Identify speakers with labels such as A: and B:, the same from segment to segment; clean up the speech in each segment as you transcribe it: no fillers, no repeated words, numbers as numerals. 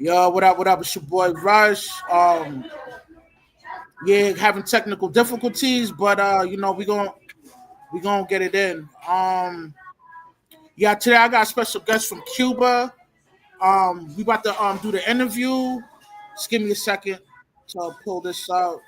A: Yo, what up? What up? It's your boy Rush. Yeah, having technical difficulties, but we gonna get it in. Yeah, today I got a special guest from Cuba. We about to do the interview. Just give me a second to pull this out.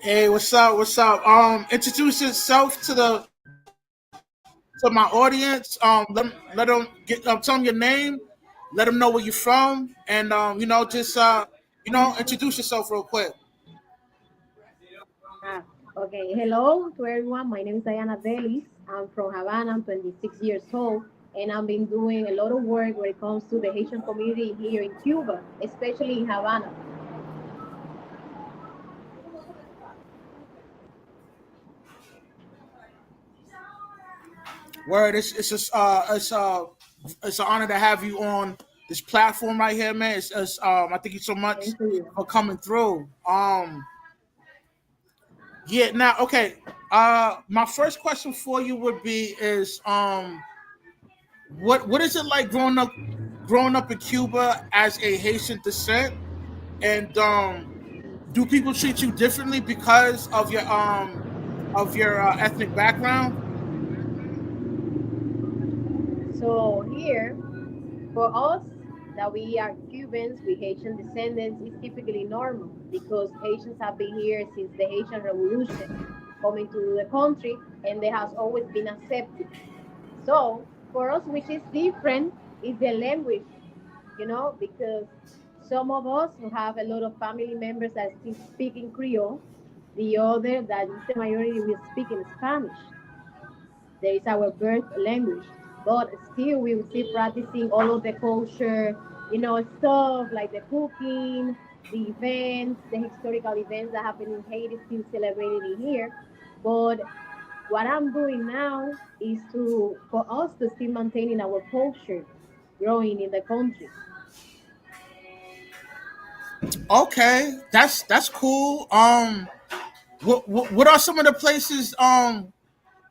A: Hey, what's up? What's up? Introduce yourself to my audience. Let them get tell them your name. Let them know where you're from, and introduce yourself real quick.
B: Ah, okay. Hello to everyone. My name is Diana Delis. I'm from Havana. I'm 26 years old, and I've been doing a lot of work when it comes to the Haitian community here in Cuba, especially in Havana.
A: Word, it's an honor to have you on this platform right here, man. I thank you so much
B: Thank you.
A: for coming through. Yeah, now okay. My first question for you would be is what is it like growing up in Cuba as a Haitian descent, and do people treat you differently because of your ethnic background?
B: So here, for us, that we are Cubans with Haitian descendants, is typically normal because Haitians have been here since the Haitian Revolution, coming to the country, and they has always been accepted. So for us, which is different, is the language, because some of us who have a lot of family members that still speak in Creole, the other that is the majority will speak in Spanish. There is our birth language, but still we will still practicing all of the culture, stuff like the cooking, the events, the historical events that happen in Haiti, still celebrated in here. But what I'm doing now is to for us to still maintaining our culture growing in the country.
A: Okay, that's cool. What are some of the places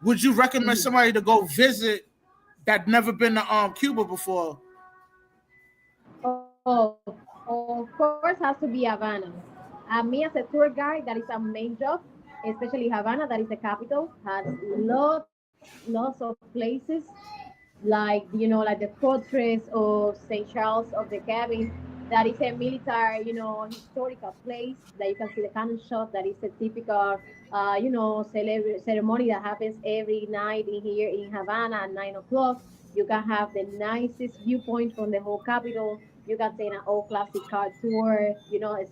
A: would you recommend
B: Mhm.
A: somebody to go visit that never been to Cuba before?
B: Of course, has to be Havana. Me as a tour guide, that is our main job, especially Havana, that is the capital, has lots of places like like the fortress of St. Charles of the Cabin. That is a military, historical place that you can see the cannon shot. That is a typical, ceremony that happens every night in here in Havana at 9 o'clock. You can have the nicest viewpoint from the whole capital. You can take an all classic car tour.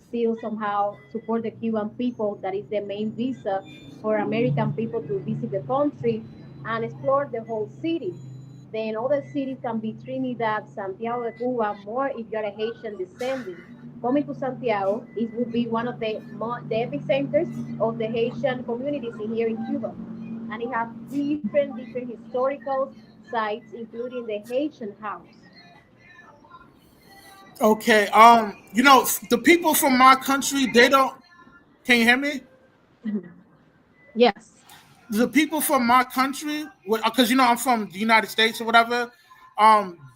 B: Still somehow support the Cuban people. That is the main visa for American people to visit the country and explore the whole city. Then other cities can be Trinidad, Santiago de Cuba, more if you're a Haitian descendant. Coming to Santiago, it would be one of the epicenters of the Haitian communities in here in Cuba. And it has different historical sites, including the Haitian house.
A: Okay, the people from my country, they don't. Can you hear me?
B: Yes.
A: The people from my country, because I'm from the United States or whatever,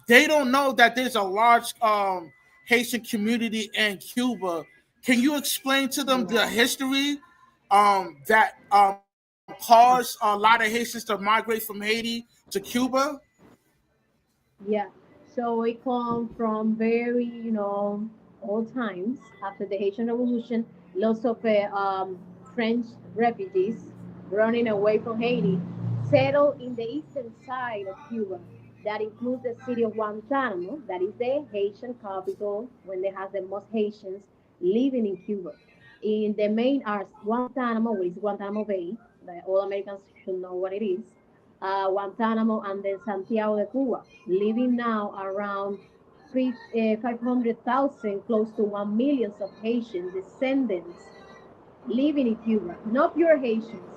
A: they don't know that there's a large Haitian community in Cuba. Can you explain to them the history that caused a lot of Haitians to migrate from Haiti to Cuba?
B: Yeah. So it come from very, old times after the Haitian Revolution. Lots of French refugees running away from Haiti settled in the eastern side of Cuba. That includes the city of Guantanamo, that is the Haitian capital when they have the most Haitians living in Cuba. In the main are Guantanamo, which is Guantanamo Bay, that all Americans should know what it is, Guantanamo, and then Santiago de Cuba, living now around 500,000, close to 1 million of Haitian descendants living in Cuba. Not pure Haitians,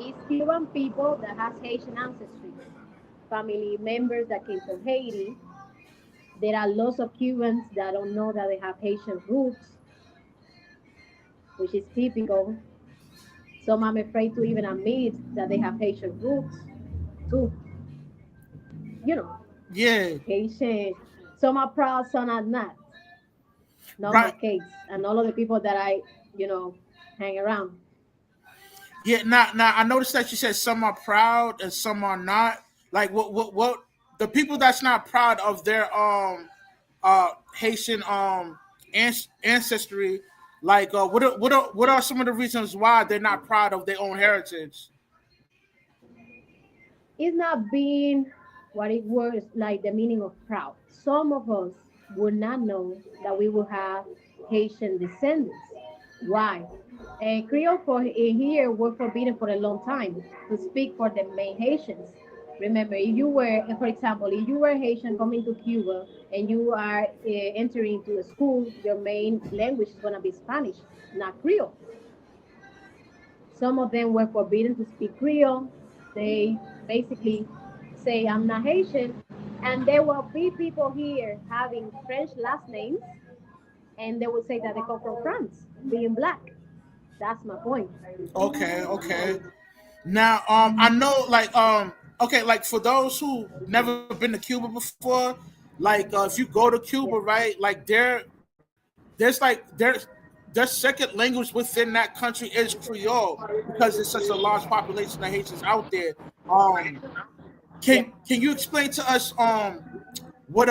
B: It's Cuban people that has Haitian ancestry, family members that came from Haiti. There are lots of Cubans that don't know that they have Haitian roots, which is typical. Some I'm afraid to even admit that they have Haitian roots too. You know,
A: Yeah,
B: Haitian. Some are proud, some are not. Not my
A: right.
B: case, and all of the people that I, you know, hang around.
A: Yeah, now I noticed that you said some are proud and some are not. Like what the people that's not proud of their Haitian ancestry, like what are some of the reasons why they're not proud of their own heritage?
B: It's not being what it was like the meaning of proud. Some of us would not know that we will have Haitian descendants. Why? Creole for here were forbidden for a long time to speak for the main Haitians. Remember, if you were, for example, if you were Haitian coming to Cuba and you are entering into a school, your main language is going to be Spanish, not Creole. Some of them were forbidden to speak Creole. They basically say, I'm not Haitian. And there will be people here having French last names, and they will say that they come from France, being black. That's my point.
A: Okay, okay. Now, I know, like, okay, like for those who never been to Cuba before, like, if you go to Cuba,
B: Yes.
A: right, like there's second language within that country is Creole because there's such a large population of Haitians out there. Um,
B: Yes.
A: can you explain to us what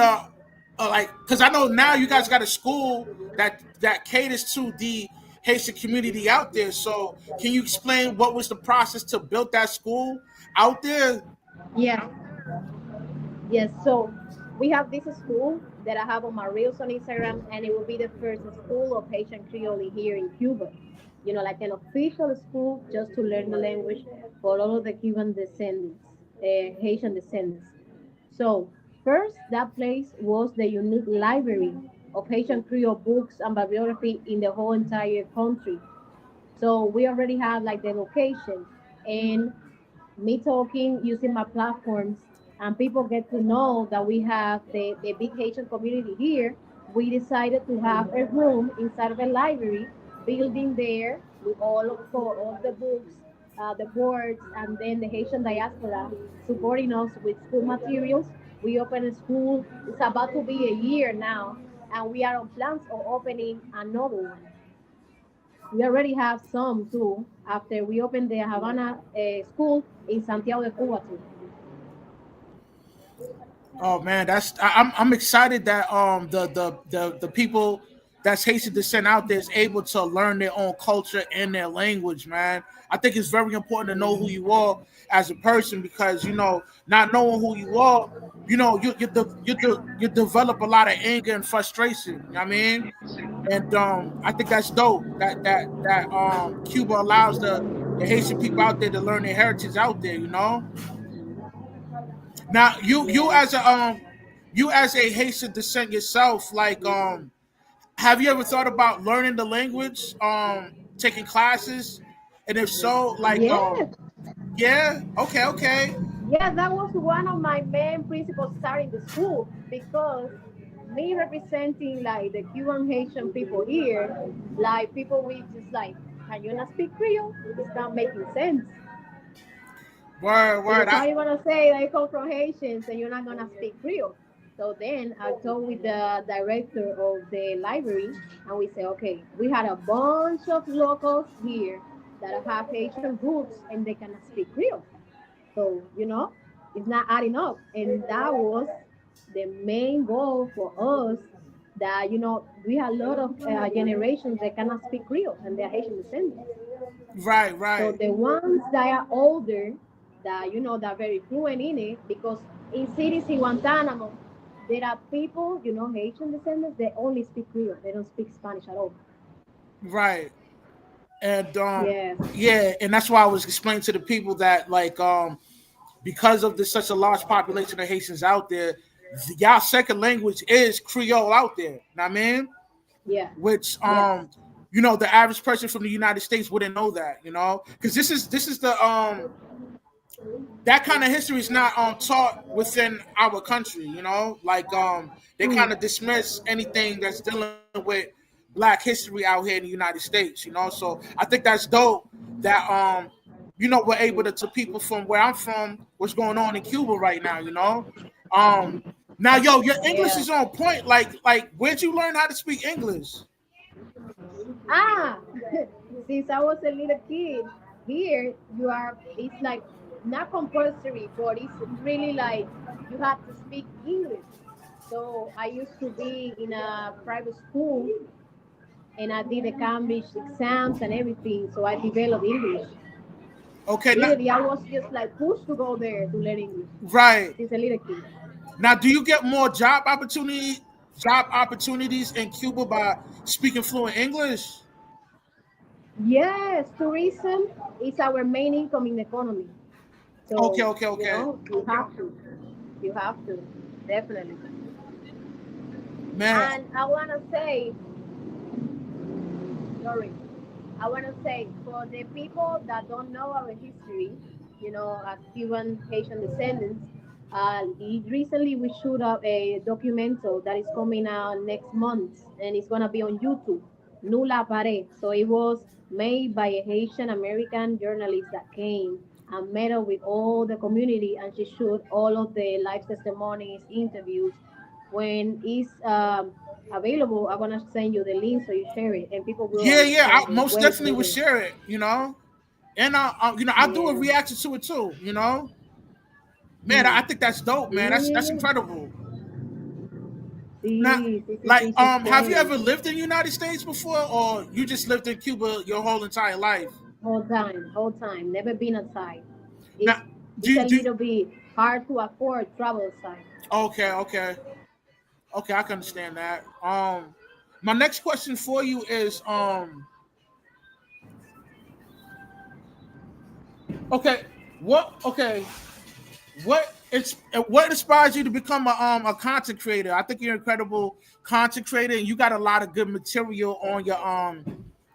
A: like because I know now you guys got a school that caters to the Haitian community out there. So can you explain what was the process to build that school out there?
B: Yes. Yes. So we have this school that I have on my reels on Instagram, and it will be the first school of Haitian Creole here in Cuba. You know, like an official school just to learn the language for all of the Cuban descendants, Haitian descendants. So, first, that place was the unique library of Haitian Creole books and bibliography in the whole entire country. So, we already have like the location, and me talking using my platforms, and people get to know that we have the big Haitian community here. We decided to have a room inside of a library building there with all of the books, the boards, and then the Haitian diaspora supporting us with school materials. We opened a school. It's about to be a year now, and we are on plans of opening another one. We already have some too after we opened the Havana school in Santiago de Cuba too.
A: Oh man, I'm excited that the people that's Haitian descent out there is able to learn their own culture and their language, man. I think it's very important to know who you are as a person because not knowing who you are, you develop a lot of anger and frustration. You know what I mean? And I think that's dope that Cuba allows the Haitian people out there to learn their heritage out there. Now
B: Yes.
A: you as a Haitian descent yourself, like have you ever thought about learning the language, taking classes, and if so, like
B: Yes.
A: yeah, okay, okay,
B: Yeah, that was one of my main principles starting the school because me representing like the Cuban Haitian people here, like people we just like, can you not speak Creole? It's not making sense.
A: word
B: So you're
A: word,
B: probably gonna say that you come from Haitians and you're not gonna speak Creole. So then I talked with the director of the library and we say, okay, we had a bunch of locals here that have Haitian roots and they cannot speak Creole. So, it's not adding up. And that was the main goal for us that, we have a lot of generations that cannot speak Creole and they're Haitian descendants.
A: right,
B: So
A: right,
B: the ones that are older, that that are very fluent in it, because in cities in Guantanamo, there are people, Haitian descendants, they only speak Creole. They don't speak Spanish at all.
A: right, and
B: Yes,
A: yeah, and that's why I was explaining to the people that like because of such a large population of Haitians out there, y'all second language is Creole out there. Know what I mean?
B: yeah,
A: Which
B: yes,
A: the average person from the United States wouldn't know that, because this is the that kind of history is not taught within our country, like they kind of
B: Mm.
A: dismiss anything that's dealing with black history out here in the United States, so I think that's dope that we're able to people from where I'm from what's going on in Cuba right now, um now, yo, your English
B: Yeah.
A: is on point. Like where'd you learn how to speak English?
B: Ah, since I was a little kid, here you are. It's like not compulsory, but it's really like you have to speak English. So I used to be in a private school, and I did the Cambridge exams and everything. So I developed English.
A: Okay, now,
B: Literally, I was just like pushed to go there to learn English
A: right.
B: since a little kid.
A: Now, do you get more job opportunities in Cuba by speaking fluent English?
B: Yes, tourism is our main income in the economy.
A: Okay,
B: So,
A: okay, okay.
B: you have to. You have to. Definitely.
A: Man,
B: And I want to say, sorry, I want to say for the people that don't know our history, as Cuban Haitian descendants, recently we shoot up a documental that is coming out next month and it's going to be on YouTube, Nula Pare. So it was made by a Haitian American journalist that came and met up with all the community and she shoot all of the life testimonies, interviews. When it's available, I'm gonna send you the link so you share it and people will
A: yeah, yeah,
B: understand
A: I most
B: where it's
A: definitely would
B: moving.
A: share it. And I do a
B: Yeah.
A: reaction to it too. Man, I
B: Mm.
A: think that's dope, man. That's
B: Yeah.
A: incredible. Now,
B: Sí, sí, sí,
A: like,
B: sí, sí,
A: have you
B: same.
A: ever lived in the United States before, or you just lived in Cuba your whole entire life?
B: Whole time. Never been outside.
A: Now,
B: It's
A: do
B: it's a
A: you, do
B: little bit hard to afford travel outside.
A: okay, okay, okay, I can understand that. My next question for you is, okay, okay, what inspires you to become a content creator? I think you're an incredible content creator, and you got a lot of good material on your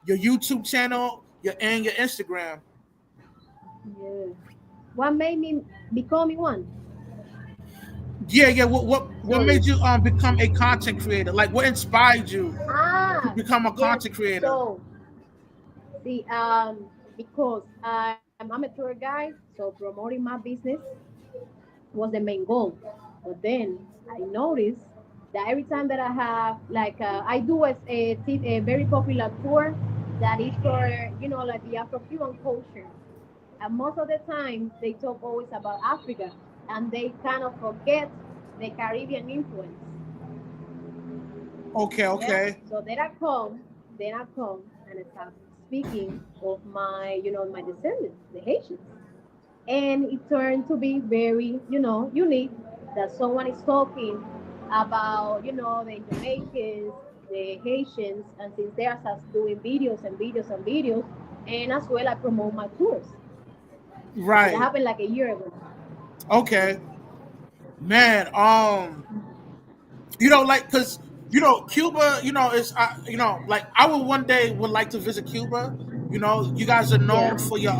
A: YouTube channel, your Instagram.
B: Yeah. What made me become one?
A: Yeah, yeah. What
B: Sorry.
A: made you become a content creator? Like, what inspired you to
B: Ah,
A: become a
B: yes.
A: content creator?
B: So, see, because I'm a tour guide, so promoting my business was the main goal. But then I noticed that every time that I have, like, I do a very popular tour that is for, like the Afro-Cuban culture. And most of the time, they talk always about Africa, and they kind of forget the Caribbean influence.
A: Okay,
B: Yeah.
A: okay.
B: So then I come and I start speaking of my descendants, the Haitians. And it turned to be very, unique that someone is talking about, the Jamaicans, the Haitians, and since they are just doing videos and videos and videos, and as well I promote my tours. So that
A: Right.
B: happened like a year ago.
A: Okay, man. Like, cause Cuba, is like I would one day would like to visit Cuba. You guys are known
B: Yeah.
A: for your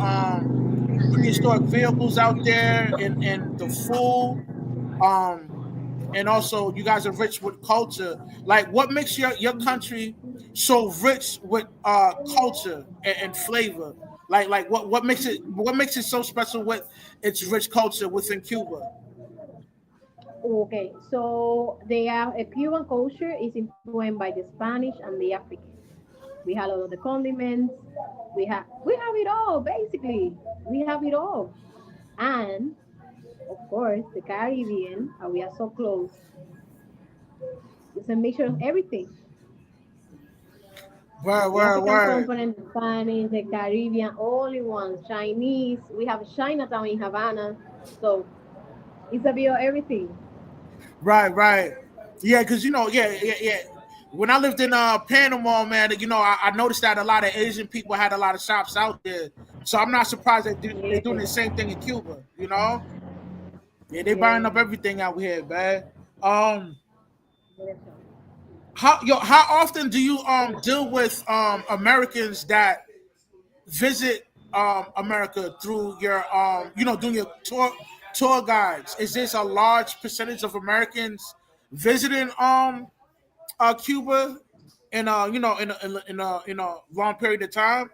A: historic vehicles out there and the food. Um, and also you guys are rich with culture. Like, what makes your country so rich with culture and flavor? Like what makes it so special with its rich culture within Cuba?
B: Okay, so a Cuban culture is influenced by the Spanish and the African. We have all of the condiments. We have it all basically. We have it all, and of course the Caribbean. We are so close. It's a mixture of everything.
A: Word,
B: The
A: word,
B: African
A: word.
B: component, the Spanish, the Caribbean, all in one. Chinese. We have Chinatown in Havana, so it's a bit of everything.
A: Right, right. Yeah, because yeah, yeah, yeah. When I lived in Panama, man, I noticed that a lot of Asian people had a lot of shops out there. So I'm not surprised they're doing
B: Yeah,
A: the same thing in Cuba. Yeah, they buying
B: yeah.
A: up everything out here, man. Um, how often do you deal with Americans that visit America through your doing your tour guides? Is this a large percentage of Americans visiting Cuba in in a long period of time?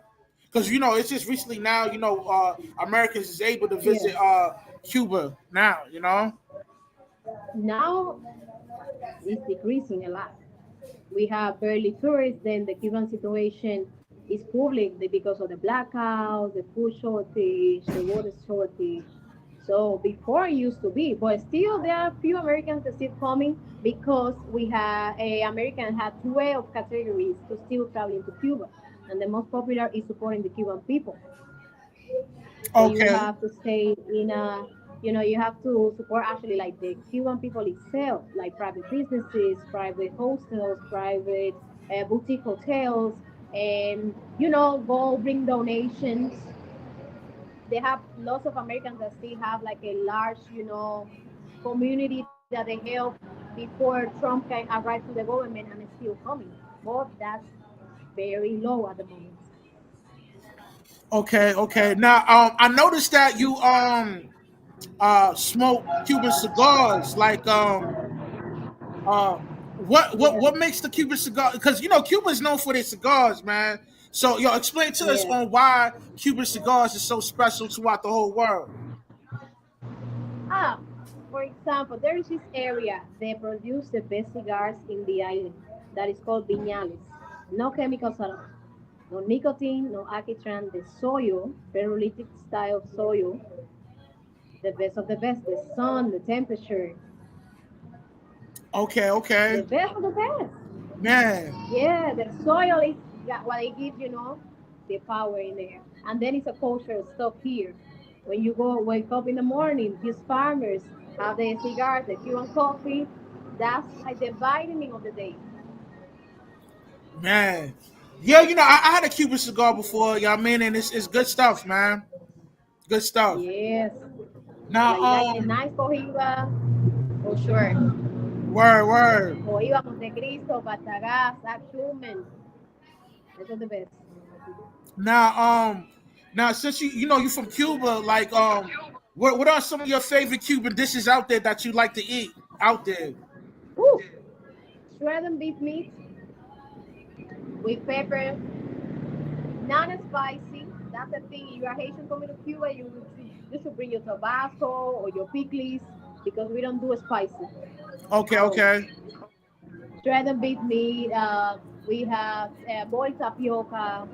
A: Because it's just recently now Americans is able to
B: Yes.
A: visit Cuba now.
B: Now it's decreasing a lot. We have barely tourists. Then the Cuban situation is public because of the blackout, the food shortage, the water shortage. So before it used to be, but still there are few Americans that still coming because we have a American had 12 categories to still traveling to Cuba, and the most popular is supporting the Cuban people. So you
A: Okay.
B: have to stay in a, you have to support actually like the Cuban people itself, like private businesses, private hostels, private boutique hotels, and go bring donations. They have lots of Americans that still have like a large, community that they help before Trump can arrive to the government and it's still coming. But that's very low at the moment.
A: Okay, okay. Now, I noticed that you smoke Cuban cigars. Like, uh, what
B: Yes,
A: makes the Cuban cigar? Because Cuba is known for their cigars, man. So, explain to us
B: yes.
A: on why Cuban cigars is so special throughout the whole world.
B: Ah, for example, there is this area they produce the best cigars in the island that is called Viñales. No chemicals at all. No nicotine, no alquitrán, the soil, perolytic style soil, the best of the best, the sun, the temperature,
A: Okay, okay,
B: the best of the best.
A: man.
B: Yeah, the soil is what it gives, the power in there. And then it's a cultural stuff here. When you go wake up in the morning, these farmers have the cigars, the Cuban coffee. That's like the vitamin of the day.
A: Man. Yeah, I had a Cuban cigar before, I mean, and it's good stuff, man. Good stuff.
B: Yes.
A: Now,
B: Like a nice cohiba, for sure.
A: word, word.
B: Cohiba Montecristo, Batagas, Schumann. Those are the best.
A: Now, since you're from Cuba, like, what are some of your favorite Cuban dishes out there that you like to eat out there?
B: Woo! Shredded beef meat with pepper, not spicy. That's the thing. If you are Haitian coming to Cuba, you should bring your Tabasco or your pickles because we don't do spicy
A: Okay,
B: at all.
A: okay,
B: Shredded beef meat. We have boiled tapioca,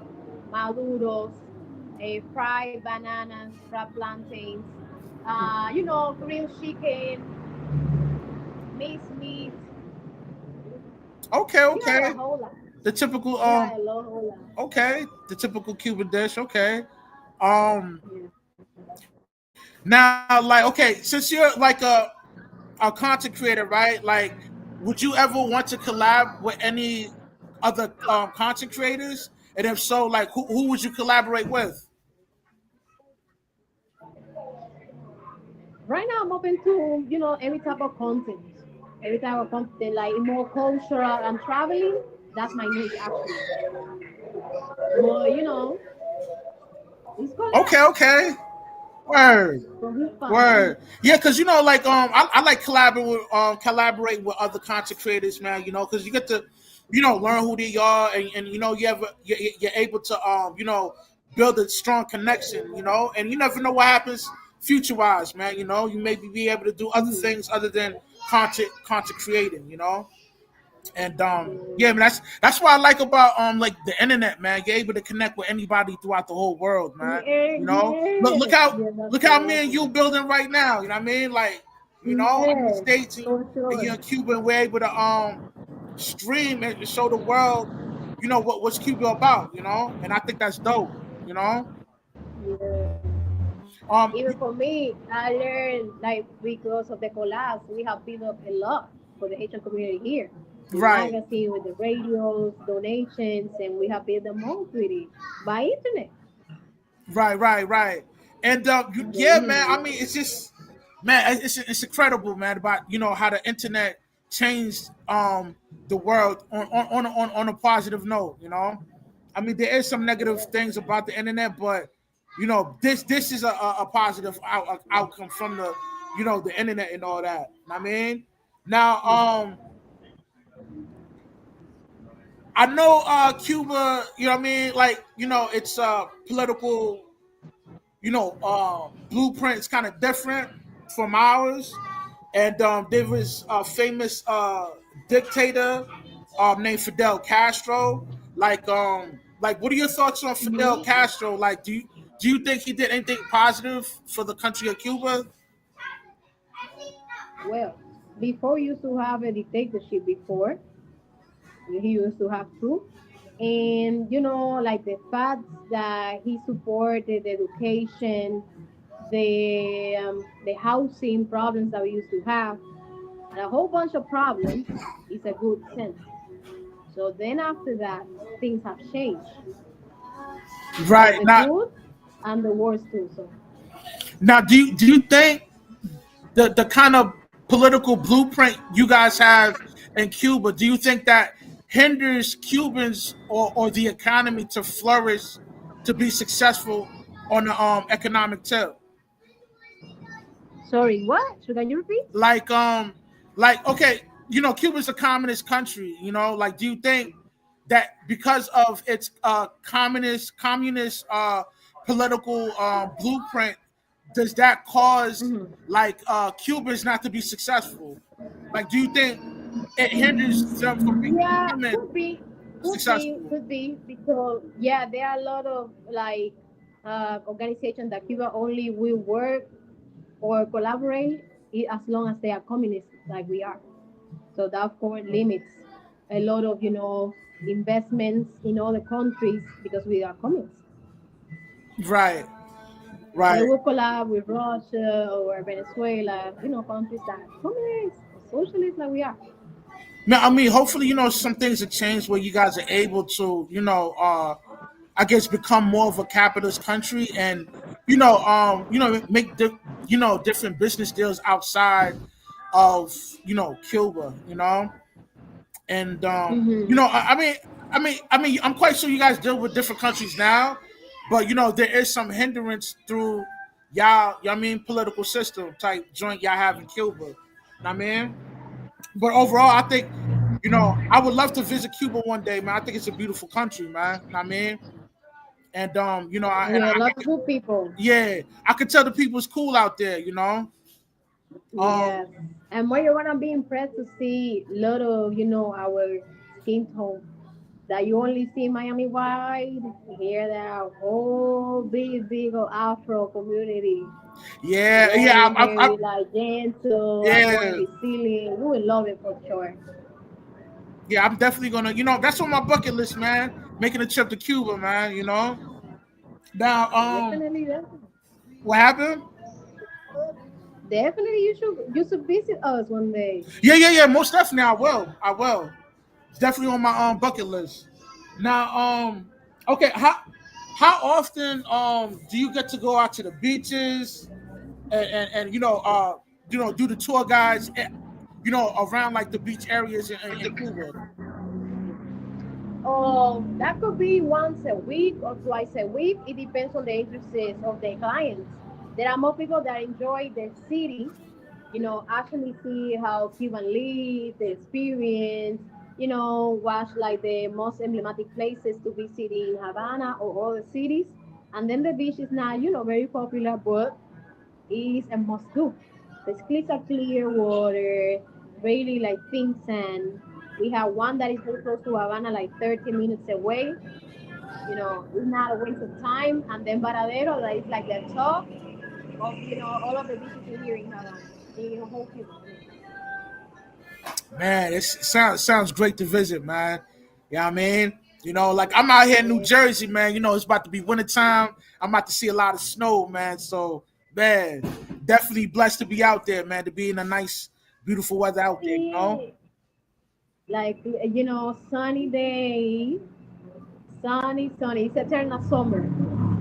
B: maduros, fried bananas, fried plantains. Grilled chicken, mixed meat.
A: okay,
B: We have a
A: okay.
B: whole lot.
A: The typical
B: We have a whole lot.
A: okay, the typical Cuban dish. Okay, um,
B: Yeah.
A: now, like, okay, since you're like a content creator, right? Like, would you ever want to collab with any other content creators? And if so, like, who would you collaborate with?
B: Right now, I'm open to every type of content. Every type of content, like more cultural and traveling. That's my niche actually. But it's
A: Okay,
B: collab.
A: okay, word.
B: But we fun.
A: Word. Yeah, because like I like collaborating with other content creators, man. Because you get to learn who they are, and you're able to build a strong connection, and you never know what happens future wise, man. You maybe be able to do other
B: Mhm.
A: things other than content creating, and yeah, man,
B: Yeah.
A: that's what I like about like the internet, man. You're able to connect with anybody throughout the whole world, man.
B: Yeah,
A: Look
B: yeah,
A: look how
B: yeah, that's
A: look how me
B: correct.
A: and you building right now. You know what I mean? Like, I'm in the
B: Yes,
A: States,
B: for
A: and
B: sure.
A: you're in Cuba, and we're able to stream and show the world, what's Cuba about, and I think that's dope, you know.
B: Yeah.
A: Um,
B: Even for me, I learned like because of the collabs, we have built up a lot for the Haitian community here. The
A: right,
B: magazine with the radios, donations, and we have built them all pretty by internet.
A: right, and yeah, man. I
B: Mhm.
A: mean, it's just, man, it's incredible, man, about how the internet changed the world on a positive note. I mean, there is some negative things about the internet, but this is a positive outcome from the internet and all that. I mean, now I know Cuba. I mean, like it's political. Blueprint is kind of different from ours. And there was a famous dictator named Fidel Castro. Like, what are your thoughts on Fidel
B: Mhm.
A: Castro? Like, do you think he did anything positive for the country of Cuba?
B: Well, before we used to have a dictatorship before, he used to have two. And like the fact that he supported the education, the housing problems that we used to have, and a whole bunch of problems is a good sense. So then after that, things have changed for
A: Right
B: the
A: now,
B: good and the worst too. So
A: do you think the kind of political blueprint you guys have in Cuba, do you think that hinders Cubans or the economy to flourish, to be successful on the economic tip?
B: sorry, what? So can you repeat?
A: Like okay, Cuba's a communist country. Like, do you think that because of its communist political blueprint, does that cause
B: Mhm.
A: like Cubans not to be successful? Like, do you think it hinders them from
B: Yeah,
A: becoming successful?
B: could be, because yeah, there are a lot of like organizations that Cuba only will work or collaborate as long as they are communists like we are. So that of course limits a lot of investments in other countries because we are communists.
A: Right,
B: They
A: right.
B: will collab with Russia or Venezuela, countries that are communists or socialists like we are.
A: Now, I mean, hopefully, some things have changed where you guys are able to, I guess, become more of a capitalist country, and make different business deals outside of Cuba, and
B: Hmm.
A: I'm quite sure you guys deal with different countries now, but there is some hindrance through y'all, I mean, political system type joint y'all have in Cuba. I mean, but overall, I think I would love to visit Cuba one day, man. I think it's a beautiful country, man. I mean, and
B: Yeah, a lot of good people.
A: yeah, I could tell the people's cool out there. Um,
B: Yes. And more you wanna be impressed to see a lot of, our skin tone that you only see Miami wide. Here there are a whole big old Afro community.
A: yeah, yeah,
B: Very, very like gentle and more
A: yeah,
B: resilient. You will love it for sure.
A: yeah. I'm definitely gonna, that's on my bucket list, man. Making a trip to Cuba, man. Now,
B: Definitely, definitely.
A: what happened?
B: Definitely you should visit us one day.
A: Yeah, yeah, yeah. Most definitely, I will. I will. It's definitely on my bucket list. Now, okay, how often do you get to go out to the beaches and do the tour guides around like the beach areas in Cuba?
B: That could be once a week or twice a week. It depends on the interests of the clients. There are more people that enjoy the city, actually see how Cuban live, the experience, watch like the most emblematic places to visit in Havana or other cities. And then the beach is not, very popular, but it is a must do. The cliffs are clear water, really like pink sand. We have one that is very close to Havana, like 30 minutes away. It's not a waste of time. And then Varadero, that is like the top of, all of the beaches in here in Havana, in the whole Cuba. I mean.
A: Man, it sounds great to visit, man. Yeah, I mean, like I'm out here in New
B: Yeah.
A: Jersey, man. It's about to be wintertime. I'm about to see a lot of snow, man. So, man, definitely blessed to be out there, man. To be in a nice, beautiful weather out there.
B: Yeah. Like, sunny day, sunny. It's eternal summer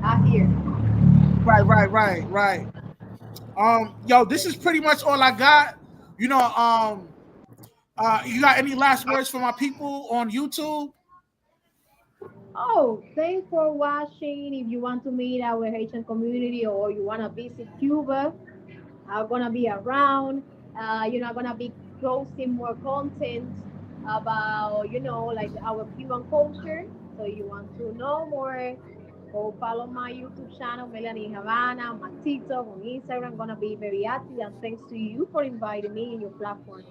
B: out here.
A: Right, right, right, right. Yo, this is pretty much all I got. You know, um, You got any last words for my people on YouTube?
B: Oh, thanks for watching. If you want to meet our Haitian community or you want to visit Cuba, I'm gonna be around. I'm gonna be posting more content about like our Cuban culture. So you want to know more, go follow my YouTube channel, Melanie Havana, my TikTok, on Instagram. I'm gonna be very active, and thanks to you for inviting me in your platform.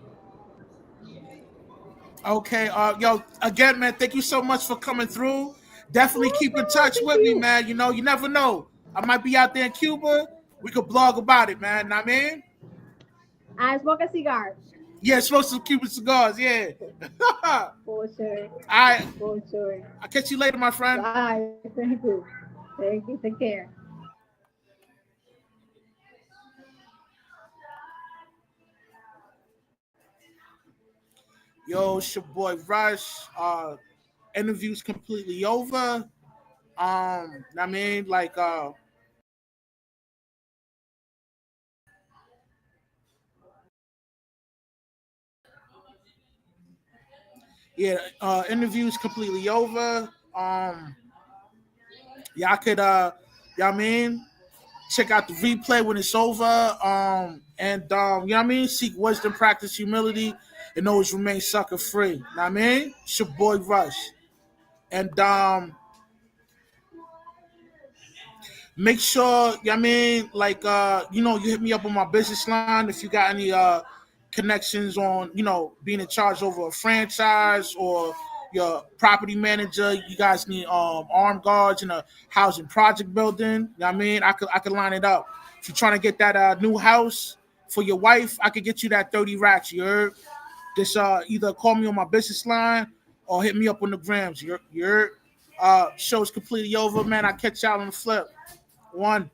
A: Okay. Yo, again, man, thank you so much for coming through. Definitely keep in
B: Welcome.
A: touch
B: Thank
A: with me,
B: you.
A: man. You never know. I might be out there in Cuba. We could blog about it, man. Know what I mean?
B: I smoke a cigar.
A: Yeah, smoke some Cuban cigars. Yeah. All
B: For sure.
A: right.
B: For sure.
A: I'll catch you later, my friend.
B: Bye. Thank you. Thank you. Take care.
A: Yo, it's your boy Rush. Interview's completely over. I mean, like, yeah, interview's completely over. Y'all could, y'all mean, check out the replay when it's over. And you know what I mean? Seek wisdom, practice humility, and always remain sucker free. You know what I mean? It's your boy Rush. And make sure, you know what I mean, like you hit me up on my business line if you got any connections on, being in charge over a franchise or your property manager. You guys need armed guards in a housing project building. You know what I mean? I could line it up. If you're trying to get that new house for your wife, I could get you that 30 racks. You heard? Just either call me on my business line or hit me up on the grams. You heard? Show's completely over, man. I catch y'all on the flip. One.